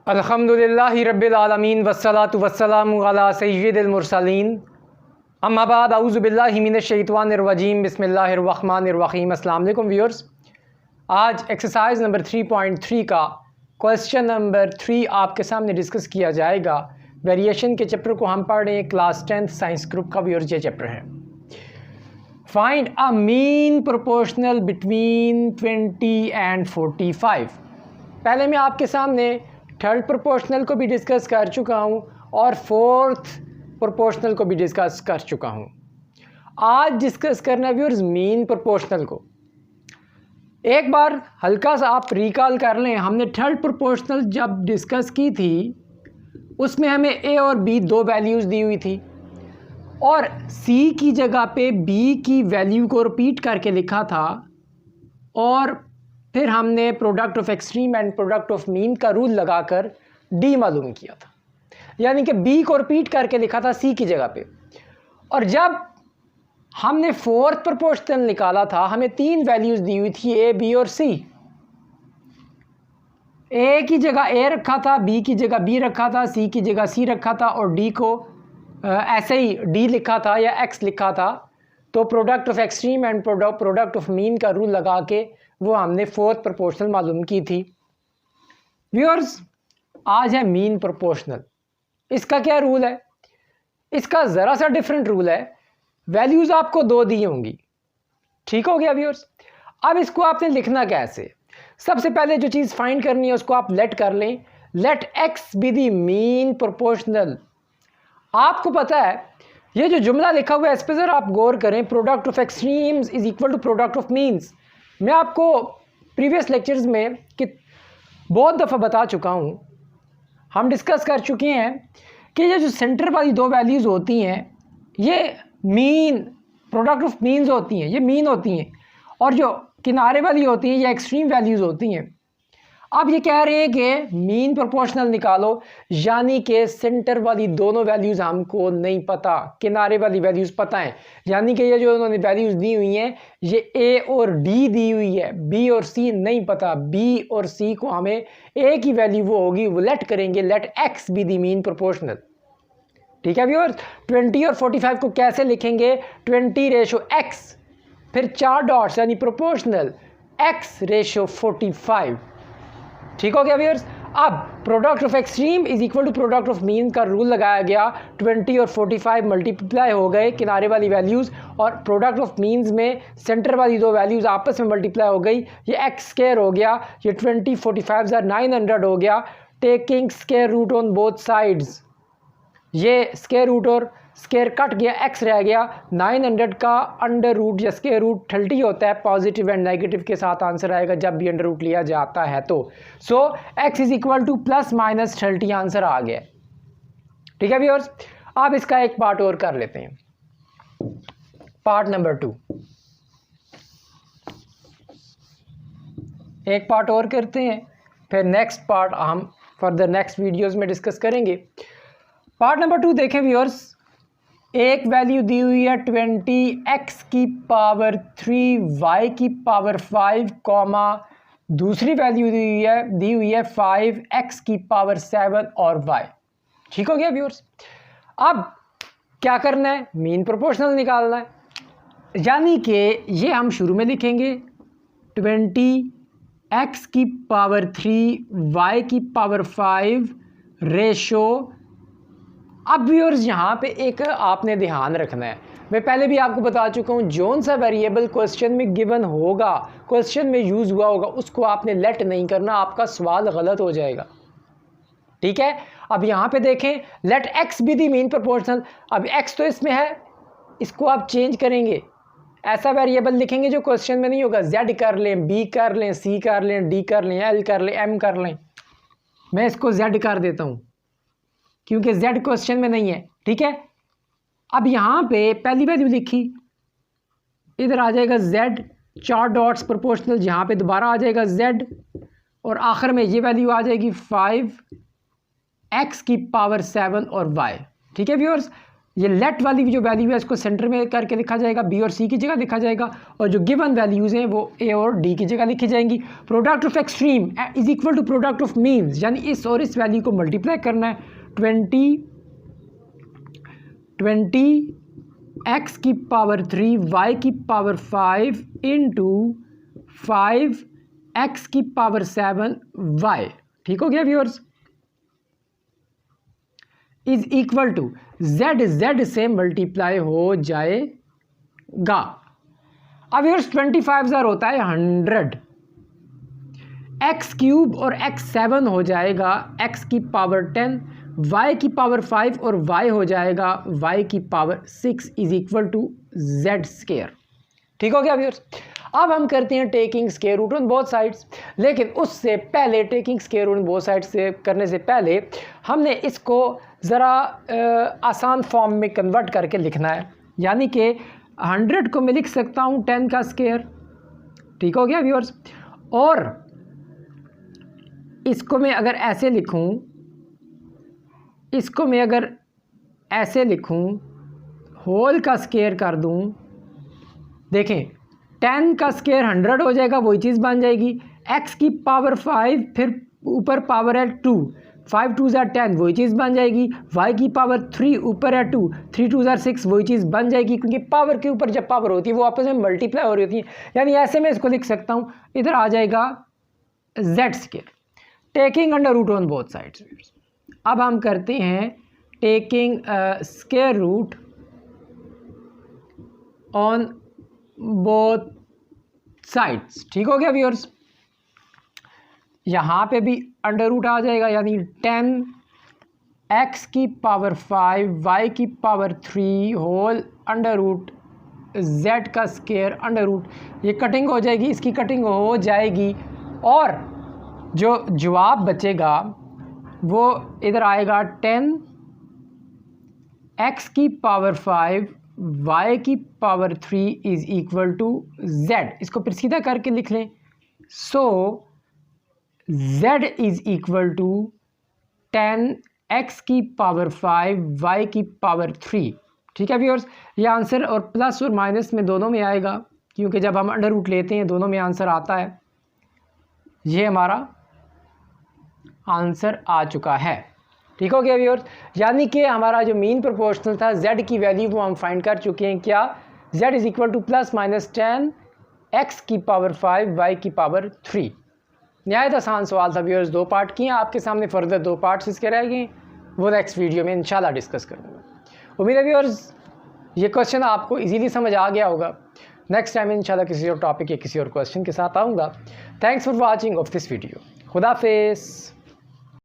अल्हम्दुलिल्लाहि रब्बिल आलमीन वस्सलातु वस्सलामु अला सय्यिदिल मुरसलीन अम्मा बाद अऊज़ु बिल्लाहि मिनश शैतानिर रजीम बिस्मिल्लाहिर रहमानिर रहीम। अस्सलाम वालेकुम व्यूअर्स। आज एक्सरसाइज नंबर 3.3 का क्वेश्चन नंबर 3 आपके सामने डिस्कस किया जाएगा। वेरिएशन के चैप्टर को हम पढ़ रहे हैं, क्लास 10th साइंस ग्रुप का व्यूअर्स ये चैप्टर है। Find a mean proportional between 20 and 45। पहले मैं आपके सामने थर्ड प्रोपोर्शनल को भी डिस्कस कर चुका हूँ और फोर्थ प्रोपोर्शनल को भी डिस्कस कर चुका हूँ। आज डिस्कस करना व्यूअर्स मीन प्रोपोर्शनल को। एक बार हल्का सा आप रिकॉल कर लें, हमने थर्ड प्रोपोर्शनल जब डिस्कस की थी उसमें हमें ए और बी दो वैल्यूज़ दी हुई थी और सी की जगह पे बी की वैल्यू को रिपीट करके लिखा था और फिर हमने product of extreme and product of mean का रूल लगाकर डी मालूम किया था, यानी कि बी को रिपीट करके लिखा था सी की जगह पे। और जब हमने फोर्थ प्रोपोर्शनल निकाला था हमें तीन वैल्यूज़ दी हुई थी, ए बी और सी। ए की जगह ए रखा था, बी की जगह बी रखा था, सी की जगह सी रखा था और डी को ऐसे ही डी लिखा था या एक्स लिखा था। तो product of extreme and product of mean का रूल लगा के वो हमने फोर्थ प्रोपोर्शनल मालूम की थी। व्यूअर्स, आज है मीन प्रोपोर्शनल। इसका क्या रूल है? इसका ज़रा सा डिफरेंट रूल है। वैल्यूज़ आपको दो दी होंगी, ठीक हो गया व्यूअर्स। अब इसको आपने लिखना कैसे? सबसे पहले जो चीज़ फाइंड करनी है उसको आप लेट कर लें, let x be the mean proportional. आपको पता है ये जो जुमला लिखा हुआ है इस पर ज़रा आप गौर करें, product of extremes is equal to product of means. मैं आपको प्रीवियस लेक्चर्स में कि बहुत दफ़ा बता चुका हूँ, हम डिस्कस कर चुके हैं कि ये जो सेंटर वाली दो वैल्यूज़ होती हैं ये मीन प्रोडक्ट ऑफ मीन्स होती हैं, ये मीन होती हैं, और जो किनारे वाली होती हैं ये एक्सट्रीम वैल्यूज़ होती हैं। अब ये कह रहे हैं कि मीन प्रोपोर्शनल निकालो, यानी कि सेंटर वाली दोनों वैल्यूज़ हमको नहीं पता, किनारे वाली वैल्यूज़ पता है। यानी कि ये जो उन्होंने वैल्यूज़ दी हुई हैं ये ए और डी दी हुई है, बी और सी नहीं पता। बी और सी को हमें ए की वैल्यू वो होगी, वो लेट करेंगे, let x be the mean proportional. ठीक है व्यूअर्स। 20 और 45 को कैसे लिखेंगे? 20 रेशो एक्स, फिर 4 डॉट्स यानी प्रोपोर्शनल एक्स रेशो 45। ठीक हो गया व्यूअर्स। अब product of extreme is equal to product of mean का रूल लगाया गया। 20 और 45 मल्टीप्लाई हो गए किनारे वाली वैल्यूज़, और प्रोडक्ट ऑफ मीन्स में सेंटर वाली दो वैल्यूज़ आपस में मल्टीप्लाई हो गई। ये एक्स स्क्वायर हो गया, ये 20 45 900 हो गया। Taking square root on both sides, ये स्क्वायर रूट और स्क्वायर कट गया, एक्स रह गया। 900 का अंडर रूट या स्क्वायर रूट 30 होता है, पॉजिटिव एंड नेगेटिव के साथ आंसर आएगा जब भी अंडर रूट लिया जाता है। तो so X is equal to plus minus 30 answer आ गया। ठीक है व्यूअर्स। अब इसका एक पार्ट और कर लेते हैं, पार्ट नंबर 2। एक पार्ट और करते हैं, फिर नेक्स्ट पार्ट हम फर्दर नेक्स्ट वीडियोज़ में डिस्कस करेंगे। पार्ट नंबर 2 देखें व्यूअर्स। एक वैल्यू दी हुई है 20x की पावर 3 y की पावर 5 कॉमा दूसरी वैल्यू दी हुई है 5x की पावर 7 और y। ठीक हो गया व्यूअर्स। अब क्या करना है? मीन प्रोपोर्शनल निकालना है, यानी कि ये हम शुरू में लिखेंगे 20x की पावर 3 y की पावर 5 रेशो। अब व्यूअर्स यहाँ पे एक आपने ध्यान रखना है, मैं पहले भी आपको बता चुका हूँ, जौन सा वेरिएबल क्वेश्चन में गिवन होगा, क्वेश्चन में यूज़ हुआ होगा, उसको आपने लेट नहीं करना, आपका सवाल गलत हो जाएगा। ठीक है। अब यहाँ पे देखें, let x be the mean proportional. अब एक्स तो इसमें है, इसको आप चेंज करेंगे, ऐसा वेरिएबल लिखेंगे जो क्वेश्चन में नहीं होगा। जेड कर लें, बी कर लें, सी कर लें, डी कर लें, एल कर लें, एम कर लें। मैं इसको जेड कर देता हूँ क्योंकि z क्वेश्चन में नहीं है। ठीक है। अब यहाँ पे पहली वैल्यू लिखी, इधर आ जाएगा z, 4 डॉट्स प्रोपोर्शनल, यहाँ पे दोबारा आ जाएगा z, और आखिर में ये वैल्यू आ जाएगी 5x की पावर 7 और y। ठीक है व्यूअर्स। ये लेट वाली जो वैल्यू है इसको सेंटर में करके लिखा जाएगा, बी और सी की जगह लिखा जाएगा, और जो गिवन वैल्यूज़ हैं वो ए और डी की जगह लिखी जाएंगी। Product of extreme is equal to product of means, यानी इस और इस वैल्यू को मल्टीप्लाई करना है। 20 x की पावर 3 y की पावर 5 इंटू 5 x की पावर 7 y, ठीक हो गया viewers, is equal to z से मल्टीप्लाई हो जाएगा। अब व्यूअर्स 25 होता है 100, x क्यूब और x 7 हो जाएगा x की पावर 10, y की पावर 5 और y हो जाएगा y की power 6 is equal to z square, ठीक हो गया व्यूअर्स। अब हम करते हैं taking square root on both sides, लेकिन उससे पहले taking square root on both sides से करने से पहले हमने इसको ज़रा आसान फॉर्म में कन्वर्ट करके लिखना है, यानी कि 100 को मैं लिख सकता हूँ 10 का स्क्वायर, ठीक हो गया व्यूअर्स। और इसको मैं अगर ऐसे लिखूँ, इसको मैं अगर ऐसे लिखूँ, होल का स्क्वायर कर दूँ, देखें 10 का स्क्वायर 100 हो जाएगा, वही चीज़ बन जाएगी। x की पावर 5 फिर ऊपर पावर है 2, 5 2 ज़ा 10 वही चीज़ बन जाएगी। y की पावर 3 ऊपर है 2, 3 2 ज़ा 6 वही चीज़ बन जाएगी, क्योंकि पावर के ऊपर जब पावर होती है वो आपस में मल्टीप्लाई हो रही होती है। यानी ऐसे में इसको लिख सकता हूँ, इधर आ जाएगा z square, taking under root on both sides. अब हम करते हैं taking square root on both sides, ठीक हो गया व्यूअर्स। यहाँ पे भी अंडर रूट आ जाएगा, यानी 10 x की पावर 5 y की power 3 whole under root z का स्क्वायर अंडर रूट, ये कटिंग हो जाएगी, इसकी कटिंग हो जाएगी, और जो जवाब बचेगा वो इधर आएगा 10 x की पावर 5 y की power 3 is equal to z। इसको फिर सीधा करके लिख लें, so z is equal to 10 x की पावर 5 y की पावर 3, ठीक है व्यूअर्स। ये आंसर और प्लस और माइनस में दोनों में आएगा, क्योंकि जब हम अंडर रूट लेते हैं दोनों में आंसर आता है। ये हमारा आंसर आ चुका है, ठीक हो गया व्यूअर्स। यानी कि हमारा जो मीन प्रोपोर्शनल था z की वैल्यू वो हम फाइंड कर चुके हैं, क्या z is equal to plus minus 10 x की पावर 5 y की पावर 3। नहायत आसान सवाल था व्यूअर्स, 2 पार्ट किए आपके सामने, फर्दर 2 पार्ट्स इसके रह गए, वो नेक्स्ट वीडियो में इंशाल्लाह डिस्कस करूँगा। उम्मीद है व्यूअर्स ये क्वेश्चन आपको इजीली समझ आ गया होगा। नेक्स्ट टाइम इंशाल्लाह किसी और टॉपिक या किसी और क्वेश्चन के साथ आऊँगा। Thanks for watching of this video. खुदा हाफिज़।